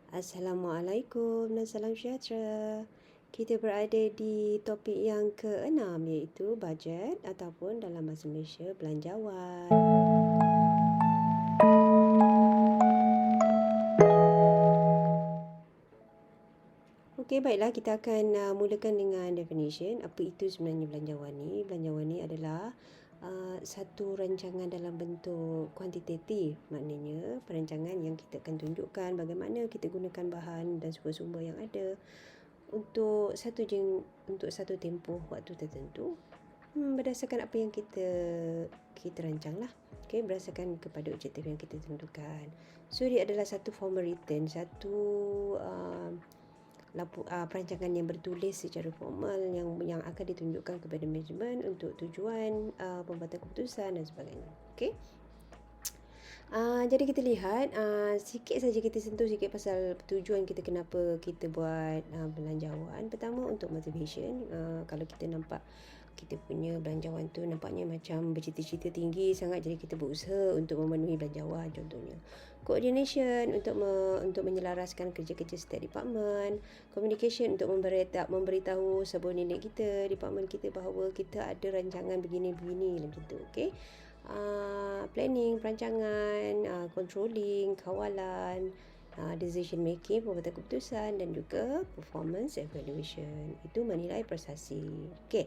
Assalamualaikum dan salam sejahtera. Kita berada di topik yang ke-6 iaitu bajet ataupun dalam bahasa Malaysia belanjawan. Okey, baiklah kita akan mulakan dengan definition. Apa itu sebenarnya belanjawan ni? Belanjawan ni adalah satu rancangan dalam bentuk kuantitatif, maknanya perancangan yang kita akan tunjukkan bagaimana kita gunakan bahan dan sumber-sumber yang ada untuk satu tempoh waktu tertentu, berdasarkan apa yang kita rancang lah. Okay, berdasarkan kepada objektif yang kita tentukan. So dia adalah satu formal written, satu perancangan yang bertulis secara formal yang akan ditunjukkan kepada manajemen untuk tujuan pembuatan keputusan dan sebagainya. Okay. Jadi kita lihat sikit saja kita sentuh sikit pasal tujuan kita kenapa kita buat belanjawan. Pertama untuk motivation. Kalau kita nampak kita punya belanjawan tu nampaknya macam bercita-cita tinggi sangat, jadi kita berusaha untuk memenuhi belanjawan contohnya. Coordination untuk menyelaraskan kerja-kerja setiap department. Communication untuk memberitahu subordinate kita, department kita bahawa kita ada rancangan begini-begini macam tu. Okay. Planning, perancangan, controlling, kawalan, decision making, pembuatan keputusan dan juga performance evaluation. Itu menilai prestasi. Okey.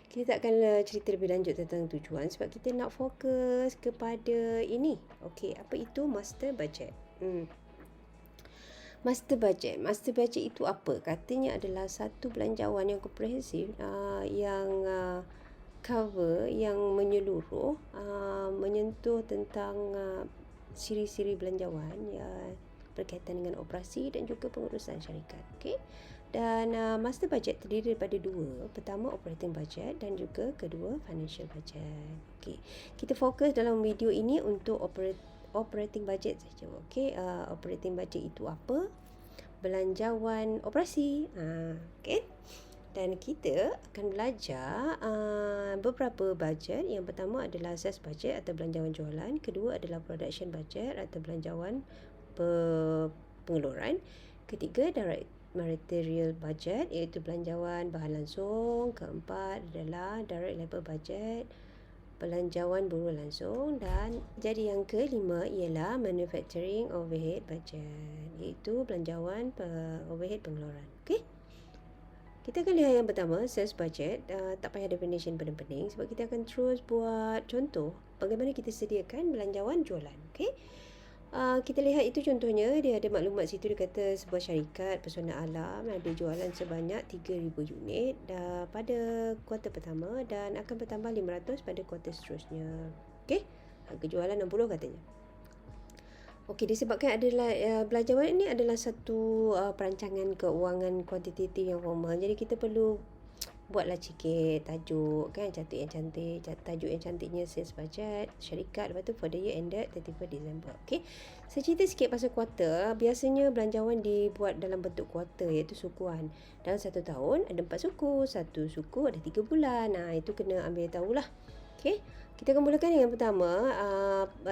Kita tak akan cerita lebih lanjut tentang tujuan sebab kita nak fokus kepada ini. Okey, apa itu master budget? Master budget. Master budget itu apa? Katanya adalah satu belanjawan yang komprehensif yang cover, yang menyeluruh, menyentuh tentang siri-siri belanjawan berkaitan dengan operasi dan juga pengurusan syarikat. Okey. Dan master budget terdiri daripada dua. Pertama operating budget dan juga kedua financial budget. Okey. Kita fokus dalam video ini untuk operating budget saja. Okey. Operating budget itu apa? Belanjawan operasi. Okey. Dan kita akan belajar beberapa budget. Yang pertama adalah sales budget atau belanjawan jualan. Kedua adalah production budget atau belanjawan pengeluaran. Ketiga, direct material budget iaitu belanjawan bahan langsung. Keempat adalah direct labor budget, belanjawan buruh langsung. Dan jadi yang kelima ialah manufacturing overhead budget iaitu belanjawan overhead pengeluaran. Okey. Kita akan lihat yang pertama, sales budget. Tak payah definition pening-pening sebab kita akan terus buat contoh bagaimana kita sediakan belanjawan jualan. Okay? Kita lihat itu contohnya, dia ada maklumat situ, dia kata sebuah syarikat pesona alam ada jualan sebanyak 3,000 unit pada kuartal pertama dan akan bertambah 500 pada kuartal seterusnya. Okay? Kejualan 60 katanya. Okey, disebabkan adalah belanjawan ini adalah satu perancangan keuangan kuantitatif yang formal. Jadi kita perlu buatlah sikit tajuk kan, tajuk yang cantiknya sales budget syarikat, lepas tu for the year ended 31 Disember. Okey. Saya cerita sikit pasal kuartal. Biasanya belanjawan dibuat dalam bentuk kuartal iaitu sukuan. Dalam satu tahun ada 4 suku, satu suku ada 3 bulan. Itu kena ambil tahulah. Okey. Kita akan mulakan dengan pertama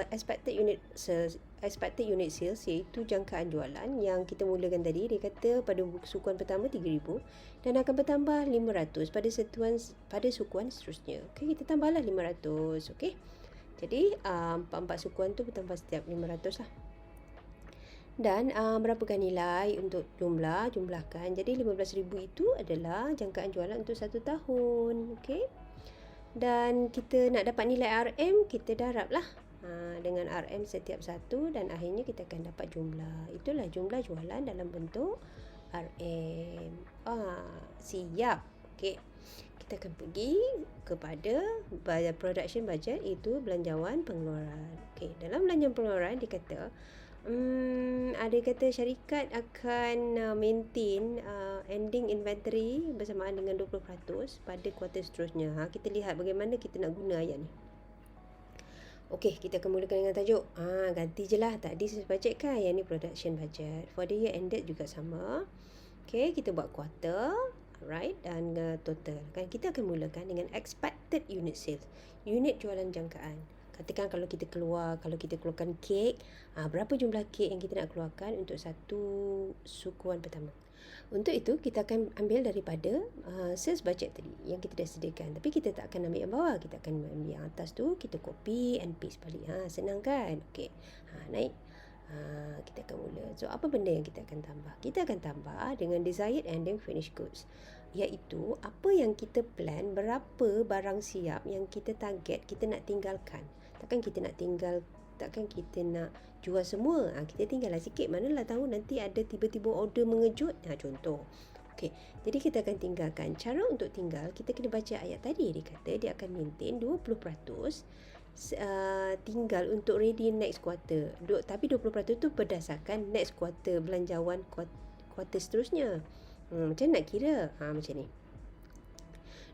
expected unit sales iaitu jangkaan jualan yang kita mulakan tadi. Dia kata pada sukuan pertama 3,000 dan akan bertambah 500 pada sukuan seterusnya. Okey, kita tambahlah 500. Okey. Jadi empat sukuan tu bertambah setiap 500 lah. Dan berapakah nilai untuk jumlahkan. Jadi 15,000 itu adalah jangkaan jualan untuk 1 tahun. Okey. Dan kita nak dapat nilai RM, kita darablah dengan RM setiap satu dan akhirnya kita akan dapat jumlah. Itulah jumlah jualan dalam bentuk RM. Siap. Okey. Kita akan pergi kepada production budget, iaitu belanjawan pengeluaran. Okey, dalam belanjawan pengeluaran dia kata ada kata syarikat akan maintain ending inventory bersamaan dengan 20% pada kuartal seterusnya. Kita lihat bagaimana kita nak guna ayat ni. Okey, kita akan mulakan dengan tajuk. Ganti je lah. Tadi sales budget kan, yang ni production budget. For the year ended juga sama. Okey, kita buat kuartal. Alright, dan total. Kan kita akan mulakan dengan expected unit sales. Unit jualan jangkaan. Katakan kalau kita keluarkan kek, berapa jumlah kek yang kita nak keluarkan untuk satu sukuan pertama. Untuk itu, kita akan ambil daripada sales budget tadi yang kita dah sediakan. Tapi kita tak akan ambil yang bawah. Kita akan ambil yang atas tu, kita copy and paste balik. Senang kan? Okey. Naik. Kita akan mula. So, apa benda yang kita akan tambah? Kita akan tambah dengan desired ending finished goods. Iaitu, apa yang kita plan, berapa barang siap yang kita target, kita nak tinggalkan. Takkan kita nak jual semua. Kita tinggallah sikit. Manalah tahu nanti ada tiba-tiba order mengejut. Contoh. Okey. Jadi kita akan tinggalkan. Cara untuk tinggal, kita kena baca ayat tadi. Dia kata dia akan maintain 20% tinggal untuk ready next quarter. Tapi 20% tu berdasarkan next quarter, belanjawan quarter seterusnya. Macam nak kira? Macam ni.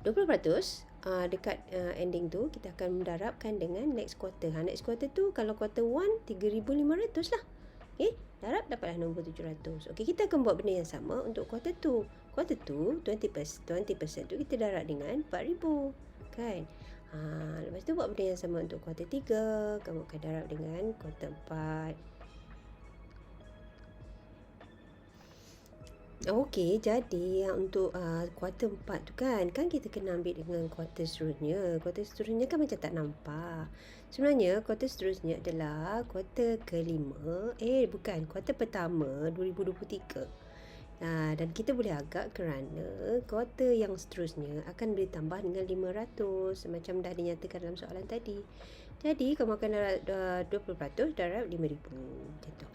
20% dekat ending tu kita akan mendarabkan dengan next quarter. Next quarter tu kalau quarter 1 3,500 lah. Okey, darab dapatlah nombor 700. Okey, kita akan buat benda yang sama untuk quarter 2. Quarter 2 20% tu kita darab dengan 4,000 kan. Lepas tu buat benda yang sama untuk quarter 3, kamu akan darab dengan quarter 4. Okey, jadi untuk kuarter 4 tu kan kita kena ambil dengan kuarter seterusnya. Kuarter seterusnya kan macam tak nampak. Sebenarnya kuarter seterusnya adalah kuarter kelima. Bukan, kuarter pertama 2023. Dan kita boleh agak kerana kuarter yang seterusnya akan ditambah dengan 500 macam dah dinyatakan dalam soalan tadi. Jadi kamu akan darab 20% darab 5,000 macam tu.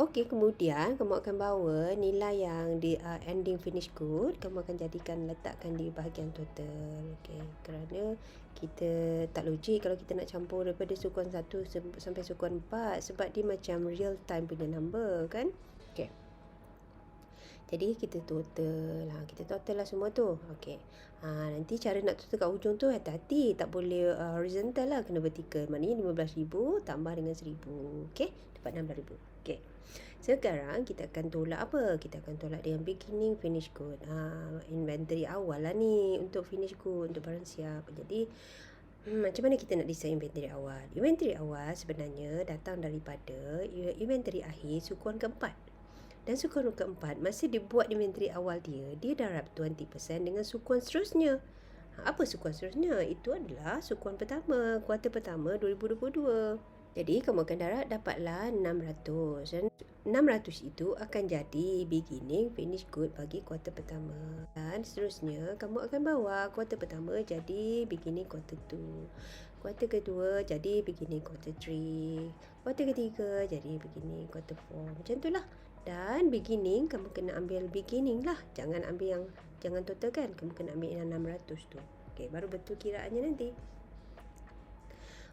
Okey, kemudian kamu akan bawa nilai yang di ending finish good, kamu akan letakkan di bahagian total. Okey, kerana kita tak logik kalau kita nak campur daripada sukuan 1 sampai sukuan 4 sebab dia macam real time punya number kan. Okey. Jadi kita total lah semua tu. Okey. Nanti cara nak total kat hujung tu hati-hati, tak boleh horizontal lah, kena vertical. Maknanya 15,000 tambah dengan 1,000. Okey, dapat 16,000. Okey. Sekarang kita akan tolak apa? Kita akan tolak dengan beginning finish good. Inventory awal lah ni untuk finish good, untuk barang siap. Jadi macam mana kita nak design inventory awal? Inventory awal sebenarnya datang daripada inventory akhir sukuan keempat. Dan sukuan keempat, masa dia buat inventory awal dia darab 20% dengan sukuan seterusnya. Apa sukuan seterusnya? Itu adalah sukuan pertama, kuarter pertama 2022. Jadi kamu akan darab dapatlah 600. Dan 600 itu akan jadi beginning finish good bagi kuarter pertama. Dan seterusnya kamu akan bawa kuarter pertama jadi beginning kuarter 2. Kuarter kedua jadi beginning kuarter 3. Kuarter ketiga jadi beginning kuarter 4. Macam itulah. Dan beginning kamu kena ambil beginning lah. Jangan total kan. Kamu kena ambil yang 600 tu. Okey, baru betul kiraannya nanti.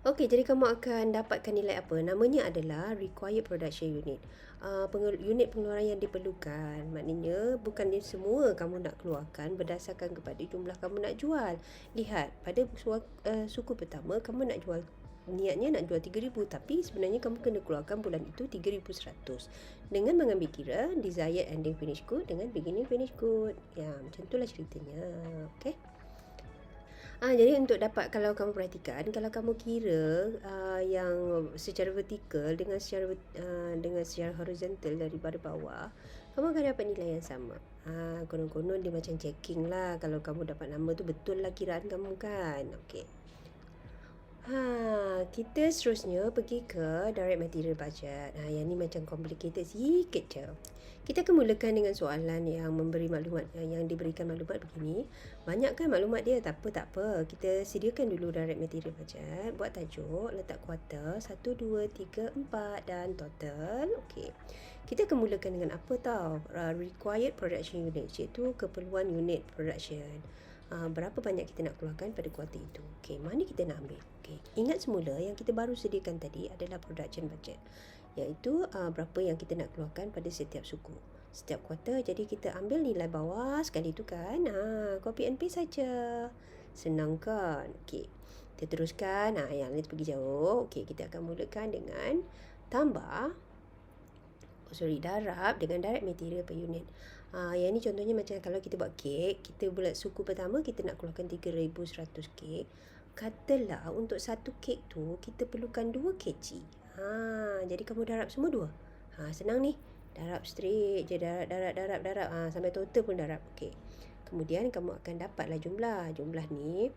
Okey, jadi kamu akan dapatkan nilai apa? Namanya adalah required production unit. Unit pengeluaran yang diperlukan. Maknanya bukan semua kamu nak keluarkan berdasarkan kepada jumlah kamu nak jual. Lihat, pada suku pertama kamu nak jual, niatnya nak jual 3,000, tapi sebenarnya kamu kena keluarkan bulan itu 3,100 dengan mengambil kira desired ending finish good dengan beginning finish good. Macam itulah ceritanya. Okey. Jadi untuk dapat, kalau kamu perhatikan, kalau kamu kira yang secara vertikal dengan secara horizontal daripada bawah, kamu akan dapat nilai yang sama. Konon-konon dia macam checking lah, kalau kamu dapat nama tu betul lah kiraan kamu kan. Okey. Kita seterusnya pergi ke direct material budget. Yang ni macam complicated sikit je. Kita akan mulakan dengan soalan yang memberi maklumat, yang diberikan maklumat begini. Banyak kan maklumat dia, tak apa. Kita sediakan dulu direct material budget. Buat tajuk, letak kuarter 1, 2, 3, 4 dan total. Okey. Kita akan mulakan dengan apa tau? Required production unit, iaitu keperluan unit production. Berapa banyak kita nak keluarkan pada kuarter itu. Okey, mana kita nak ambil? Okey, ingat semula yang kita baru sediakan tadi adalah production budget, iaitu berapa yang kita nak keluarkan pada setiap suku, setiap kuarter. Jadi kita ambil nilai bawah sekali tu kan. Copy and paste saja. Senang kan? Okey, kita teruskan. Yang lain pergi jauh. Okey, kita akan mulakan dengan darab dengan direct material per unit. Yang ni contohnya macam kalau kita buat kek, kita buat suku pertama kita nak keluarkan 3,100 kek. katalah untuk satu kek tu kita perlukan 2 kg. Jadi kamu darab semua 2. Senang ni. Darab straight je, darab. Sampai total pun darab. Okey. Kemudian kamu akan dapatlah jumlah ni.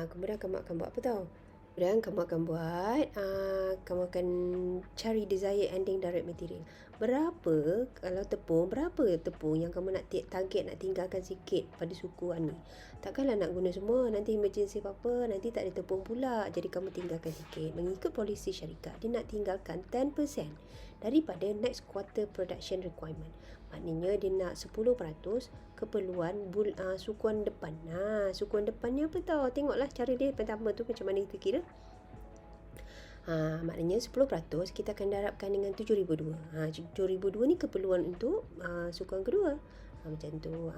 Kemudian kamu akan buat apa tau? Kemudian kamu akan cari desired ending direct material. Berapa tepung yang kamu nak target nak tinggalkan sikit pada sukuan ni. Takkanlah nak guna semua, nanti emergency apa-apa, nanti tak ada tepung pula. Jadi kamu tinggalkan sikit. Mengikut polisi syarikat, dia nak tinggalkan 10% daripada next quarter production requirement. Maknanya dia nak 10% keperluan sukuan depan. Sukuan depannya apa tau? Tengoklah cara dia pertama tu macam mana kita kira. Maknanya 10% kita akan darabkan dengan 7,002. 7,002 ni keperluan untuk sukuan kedua. Macam tu.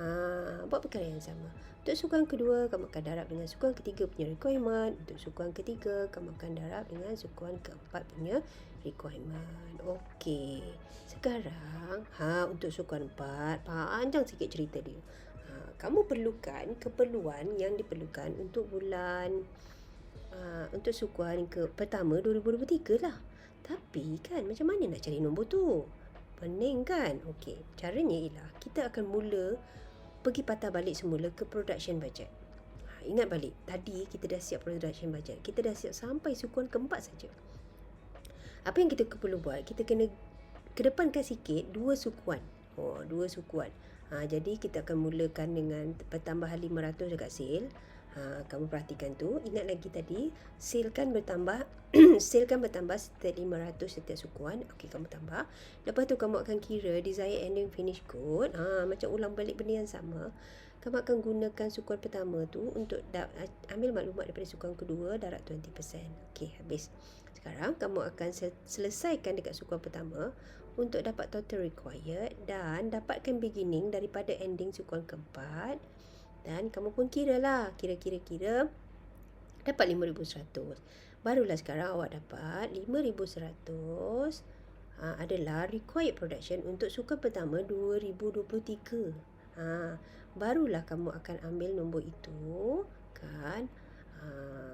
Buat perkara yang sama. Untuk sukuan kedua, kamu akan darab dengan sukuan ketiga punya requirement. Untuk sukuan ketiga, kamu akan darab dengan sukuan keempat punya requirement. Okey. Sekarang, untuk sukuan 4, panjang sikit cerita dia. Kamu perlukan keperluan yang diperlukan untuk bulan untuk sukuan pertama 2023 lah. Tapi kan macam mana nak cari nombor tu? Pening kan? Okey, caranya ialah kita akan mula pergi patah balik semula ke production budget. Ingat balik, tadi kita dah siap production budget. Kita dah siap sampai sukuan keempat saja. Apa yang kita perlu buat? Kita kena kedepankan sikit 2 sukuan. 2 sukuan. Jadi kita akan mulakan dengan pertambahan 500 dekat sale. Kamu perhatikan tu. Ingat lagi tadi, sale kan bertambah sale kan bertambah setiap 500 setiap sukuan. Okey, kamu tambah. Lepas tu kamu akan kira desired ending finish good. Macam ulang balik benda yang sama. Kamu akan gunakan sukuan pertama tu untuk ambil maklumat daripada sukuan kedua, darab 20%. Okey, habis. Sekarang kamu akan selesaikan dekat sukuan pertama untuk dapat total required dan dapatkan beginning daripada ending sukuan keempat. Dan kamu pun kira dapat 5,100. Barulah sekarang awak dapat 5,100 adalah required production untuk sukuan pertama 2023. Barulah kamu akan ambil nombor itu kan.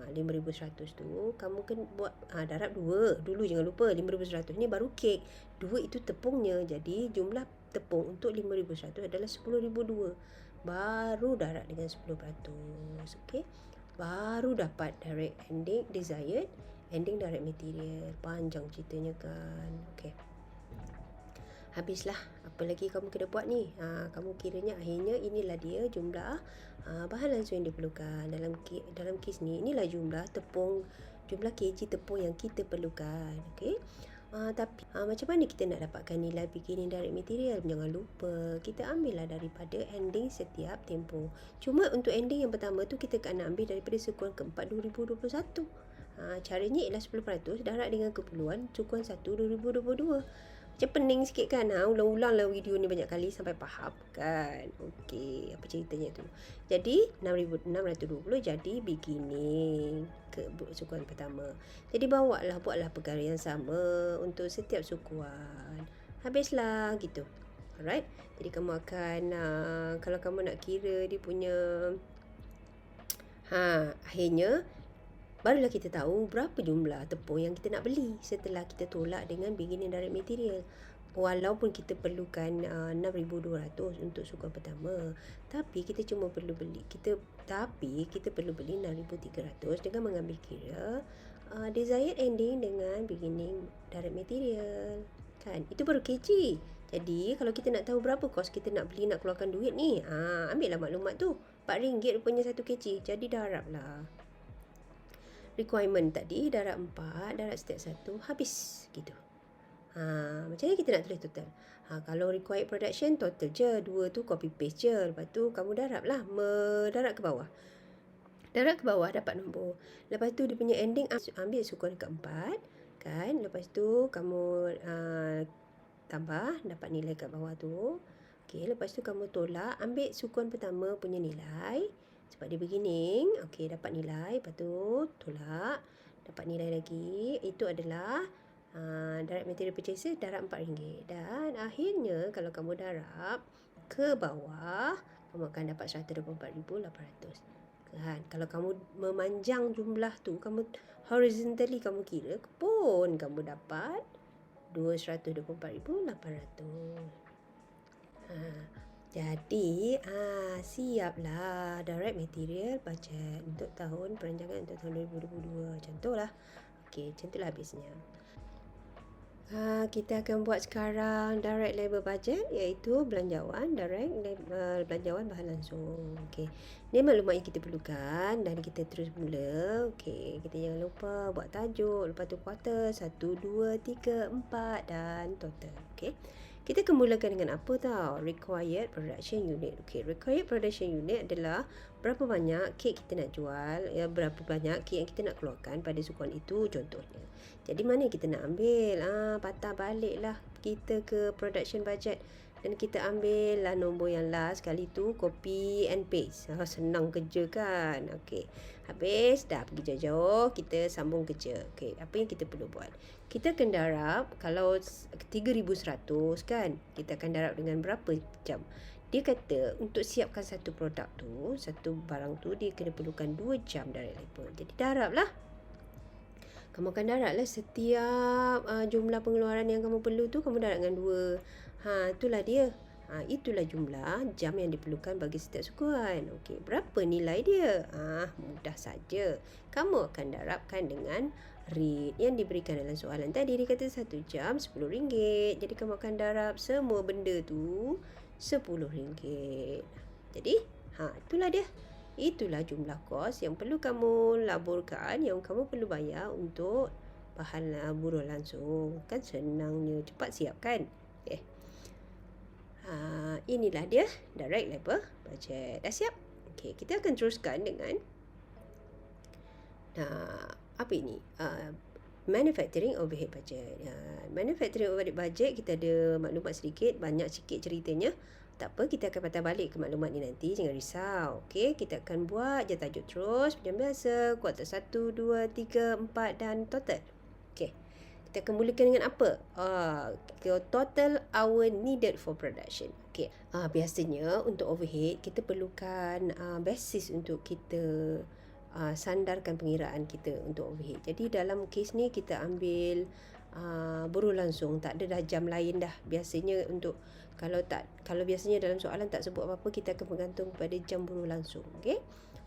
5,100 tu kamu kan buat darab 2 dulu, jangan lupa. 5,100 ni baru kek, 2 itu tepungnya. Jadi jumlah tepung untuk 5,100 adalah 10,002. Baru darab dengan 10%. Okey, baru dapat direct ending desired ending direct material. Panjang ceritanya kan. Okey, habislah. Apa lagi kamu kena buat ni? Kamu kiranya akhirnya inilah dia jumlah bahan langsung yang diperlukan. Dalam kes ni, inilah jumlah kg tepung yang kita perlukan. Okey. Tapi macam mana kita nak dapatkan nilai beginning direct material? Jangan lupa kita ambillah daripada ending setiap tempoh. Cuma untuk ending yang pertama tu kita akan ambil daripada sukuan keempat 2021. Caranya ialah 10% darab dengan keperluan sukuan 1 2022. Macam pening sikit kan? Ulang-ulang lah video ni banyak kali sampai faham kan. Okey, apa ceritanya tu? Jadi 6,620 jadi beginning ke sukuan pertama. Jadi buatlah perkara yang sama untuk setiap sukuan. Habislah gitu. Alright. Jadi kamu akan kalau kamu nak kira dia punya akhirnya barulah kita tahu berapa jumlah tepung yang kita nak beli setelah kita tolak dengan beginning direct material. Walaupun kita perlukan 6,200 untuk sukuan pertama, tapi kita perlu beli 6,300 dengan mengambil kira desired ending dengan beginning direct material. Kan? Itu baru kg. Jadi kalau kita nak tahu berapa kos kita nak beli, nak keluarkan duit ni, ambillah maklumat tu. RM4 rupanya 1 kg. Jadi darablah. Requirement tadi darab 4, darab setiap 1, habis gitu. Macam ni kita nak tulis total. Kalau required production total je, 2 tu copy paste je. Lepas tu kamu darab lah, darab ke bawah. Darab ke bawah dapat nombor. Lepas tu dia punya ending ambil sukuan keempat kan. Lepas tu kamu tambah dapat nilai kat bawah tu. Okey, lepas tu kamu tolak, ambil sukuan pertama punya nilai sebab dia beginning. Okey, dapat nilai. Lepas tu tolak, dapat nilai lagi. Itu adalah direct material purchaser, darab RM4. Dan akhirnya kalau kamu darab ke bawah, kamu akan dapat 124,800. Kan? Kalau kamu memanjang jumlah tu, kamu horizontally kamu kira pun kamu dapat 224,800. Jadi siaplah direct material budget untuk tahun perancangan untuk tahun 2022. Contohlah. Okey, macam itulah habisnya. Kita akan buat sekarang direct labor budget, iaitu belanjawan direct belanjawan bahan langsung. Okey. Ini maklumat yang kita perlukan dan kita terus mula. Okey, kita jangan lupa buat tajuk, lepas tu quarter 1 2 3 4 dan total. Okey. Kita akan mulakan dengan apa tau? Required production unit. Okey, required production unit adalah berapa banyak kek kita nak jual, berapa banyak kek yang kita nak keluarkan pada sukuan itu contohnya. Jadi mana kita nak ambil? Patah baliklah kita ke production budget dan kita ambil lah nombor yang last kali tu, copy and paste. Senang kerja kan? Okey. Habis dah pergi jauh-jauh, kita sambung kerja. Okey, apa yang kita perlu buat? Kita akan darab kalau 3,100 kan? Kita akan darab dengan berapa jam? Dia kata untuk siapkan satu produk tu, satu barang tu dia kena perlukan 2 jam direct labor. Jadi darablah. Kamu akan darablah setiap jumlah pengeluaran yang kamu perlu tu, kamu darab dengan 2. Itulah dia. Itulah jumlah jam yang diperlukan bagi setiap sukuan. Okey, berapa nilai dia? Mudah saja. Kamu akan darabkan dengan rate yang diberikan dalam soalan tadi. Dia kata 1 jam RM10. Jadi kamu akan darab semua benda tu RM10. Jadi, itulah dia. Itulah jumlah kos yang perlu kamu laburkan, yang kamu perlu bayar untuk bahan buruh langsung. Kan senangnya, cepat siap kan? Okay. Inilah dia direct labor budget. Dah siap? Okay, kita akan teruskan dengan apa ini? Manufacturing overhead budget. Manufacturing overhead budget kita ada maklumat sedikit, banyak sikit ceritanya. Tak apa, kita akan patah balik ke maklumat ni nanti. Jangan risau. Okey, kita akan buat je tajuk terus macam biasa. Kuartal 1, 2, 3, 4 dan total. Okey. Kita akan mulakan dengan apa? Total hour needed for production. Okey. Biasanya untuk overhead kita perlukan basis untuk kita sandarkan pengiraan kita untuk overhead. Jadi dalam kes ni kita ambil buruh langsung, tak ada dah jam lain dah. Biasanya untuk kalau biasanya dalam soalan tak sebut apa-apa, kita akan bergantung kepada jam buruh langsung. Okey.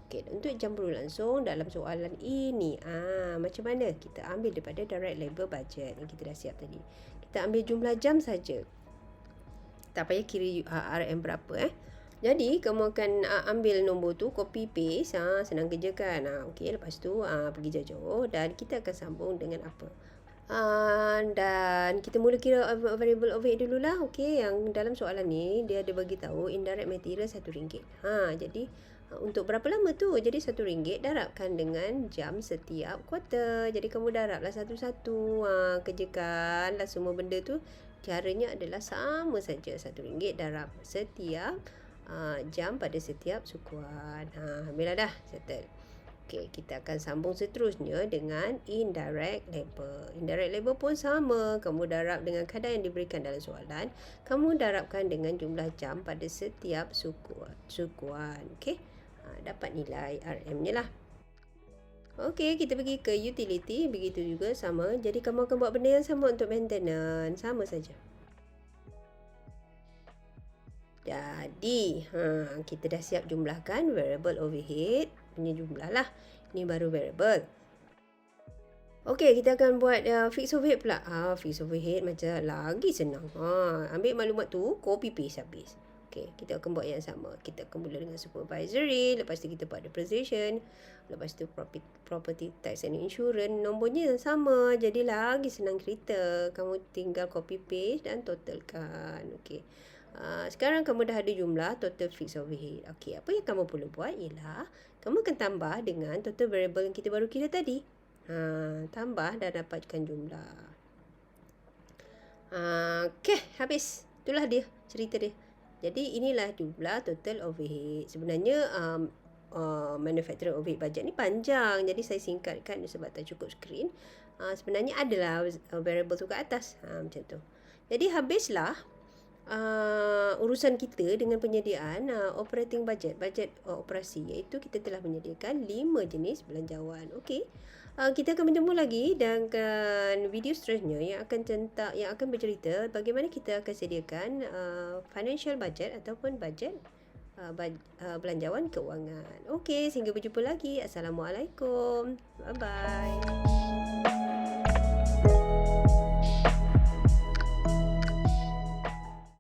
Okey, untuk jam buruh langsung dalam soalan ini macam mana? Kita ambil daripada direct labor budget yang kita dah siap tadi. Kita ambil jumlah jam saja. Tak payah kira RM berapa Jadi kamu akan ambil nombor tu, copy paste, senang kerja kan. Okey, lepas tu pergi jauh-jauh dan kita akan sambung dengan apa? Dan kita mula kira variable overhead dululah. Okey, yang dalam soalan ni dia ada bagi tahu indirect material RM1. Jadi untuk berapa lama tu? Jadi RM1 darabkan dengan jam setiap kuartal. Jadi kamu darablah satu-satu. Kerjakanlah semua benda tu. Caranya adalah sama saja, RM1 darab setiap jam pada setiap sukuan. Ambillah dah, settle. Okey, kita akan sambung seterusnya dengan indirect labor. Indirect labor pun sama. Kamu darab dengan kadar yang diberikan dalam soalan. Kamu darabkan dengan jumlah jam pada setiap sukuan. Okey. Dapat nilai RM-nya lah. Okey, kita pergi ke utility. Begitu juga sama. Jadi kamu akan buat benda yang sama untuk maintenance. Sama saja. Jadi, kita dah siap jumlahkan variable overhead punya jumlah lah. Ini baru variable. Okey, kita akan buat fixed overhead pula. Fixed overhead macam lagi senang. Ambil maklumat tu, copy paste habis. Okey, kita akan buat yang sama. Kita akan mula dengan supervisory, lepas tu kita buat depreciation, lepas tu property tax and insurance. Nombornya sama, jadi lagi senang cerita. Kamu tinggal copy paste dan totalkan. Okey. Sekarang kamu dah ada jumlah total fixed overhead. Okey, apa yang kamu perlu buat ialah kamu akan tambah dengan total variable yang kita baru kira tadi. Tambah dan dapatkan jumlah. Okey, habis. Itulah dia, cerita dia. Jadi inilah jumlah total overhead. Sebenarnya manufacturing overhead budget ni panjang. Jadi saya singkatkan sebab tak cukup skrin. Sebenarnya adalah variable tu kat atas. Macam tu. Jadi habislah urusan kita dengan penyediaan operating budget, bajet operasi, iaitu kita telah menyediakan 5 jenis belanjawan. Okey. Kita akan bertemu lagi dengan video seterusnya yang akan bercerita bagaimana kita akan sediakan financial budget ataupun bajet belanjawan keuangan. Okey, sehingga berjumpa lagi. Assalamualaikum. Bye bye.